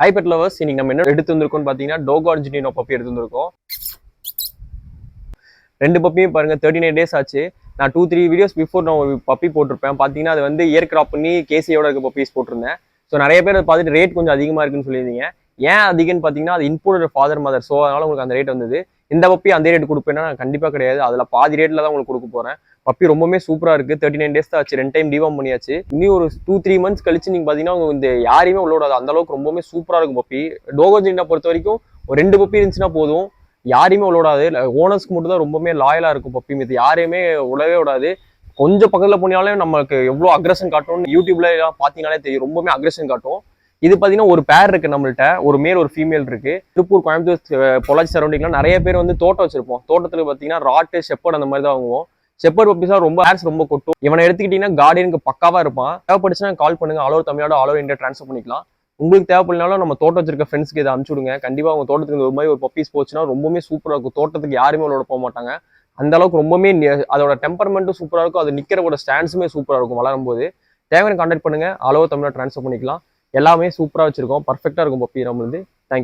High bed lovers, இன்னைக்கு நம்ம என்ன எடுத்து வந்திருக்கோம்னு பார்த்தீங்கன்னா டோகோ அர்ஜென்டினோ பப்பி எடுத்து வந்திருக்கோம். 2 பப்பியும் பாருங்க 39 டேஸ் ஆச்சு. நான் 2-3 வீடியோஸ் பிஃபோர் நான் ஒரு பப்பி போட்டிருப்பேன். பார்த்தீங்கன்னா அது வந்து இயர் கிராப் பண்ணி கேசியோட இருக்க பப்பீஸ் போட்டிருந்தேன். ஸோ நிறைய பேர் அதை பார்த்துட்டு ரேட் கொஞ்சம் அதிகமாக இருக்குன்னு சொல்லியிருந்தீங்க. ஏன் அதிகம்னு பார்த்தீங்கன்னா அது இம்போர்ட்டட் ஃபாதர் மதர், ஸோ அதனால உங்களுக்கு அந்த ரேட் வந்தது. இந்த பப்பி அந்த ரேட் கொடுப்பேன்னா நான் கண்டிப்பாக கிடையாது. அதில் பாதி ரேட்டில் தான் உங்களுக்கு கொடுக்க போகிறேன். பப்பி ரொம்பவே சூப்பராக இருக்குது. 39 டேஸ் தான் ஆச்சு. 2 டைம் டிவார்ம் பண்ணியாச்சு. இன்னும் ஒரு 2-3 மந்த்ஸ் கழிச்சு நீங்கள் பார்த்தீங்கன்னா இந்த யாரையுமே உள்ள விடாது. அந்த அளவுக்கு ரொம்பவே சூப்பராக இருக்கும் பப்பி. டோகோ அர்ஜென்டினா பொறுத்த வரைக்கும் ஒரு 2 பப்பி இருந்துச்சுன்னா போதும், யாரையுமே விடாது. ஓனர்ஸ்க்கு மட்டும் தான் ரொம்பவே லாயலா இருக்கும் பப்பி. மீது யாரையுமே விடவே விடாது. கொஞ்சம் பக்கத்துல போனாலே நமக்கு எவ்வளவு அக்ரஷன் காட்டும் யூடியூப்ல எல்லாம் பாத்தீங்கன்னாலே தெரியும். ரொம்பவே அக்ரஷன் காட்டும். இது பாத்தீங்கன்னா ஒரு பேர் இருக்கு நம்மள்ட்ட, ஒரு மேல் ஒரு ஃபீமேல் இருக்கு. திருப்பூர், கோயம்புத்தூர், பொள்ளாச்சி சரௌண்டிங்லாம் நிறைய பேர் வந்து தோட்டம் வச்சிருப்போம். தோட்டத்துல பாத்தீங்கன்னா ராட்டு, ஷெப்பர்ட் அந்த மாதிரி தான் வாங்குவோம். ஷெப்பர்ட் பப்பீஸா ரொம்ப ஹேர்ஸ் ரொம்ப கொட்டும். இவனை எடுத்துக்கிட்டீங்கன்னா கார்டியனுக்கு பக்காவா இருப்பான். தேவைப்படுச்சுன்னா கால் பண்ணுங்க. All over Tamil Nadu, all over India transfer பண்ணிக்கலாம். உங்களுக்கு தேவைப்படனாலும் நம்ம தோட்டம் வச்சிருக்க ஃப்ரெண்ட்ஸ்க்கு இதை அனுப்பிச்சு விடுங்க. கண்டிப்பா உங்க தோட்டத்துக்கு ஒரு மாதிரி ஒரு பப்பீஸ் போச்சுன்னா ரொம்பவே சூப்பரா இருக்கும். தோட்டத்துக்கு யாருமே அவளோட போக மாட்டாங்க. அந்த அளவுக்கு ரொம்பவே அதோட டெம்பர்மெண்ட்டும் சூப்பரா இருக்கும். அது நிக்கிறவோட ஸ்டாண்ட்ஸுமே சூப்பரா இருக்கும் வளரும் போது. தேவையான கான்டாக்ட் பண்ணுங்க. ஆல் ஓவர் தமிழ்நாடு ட்ரான்ஸ்ஃபர் பண்ணிக்கலாம். எல்லாமே சூப்பரா வச்சிருக்கோம். பர்ஃபெக்டா இருக்கும் பப்பி நம்மளுது. தேங்க்யூ.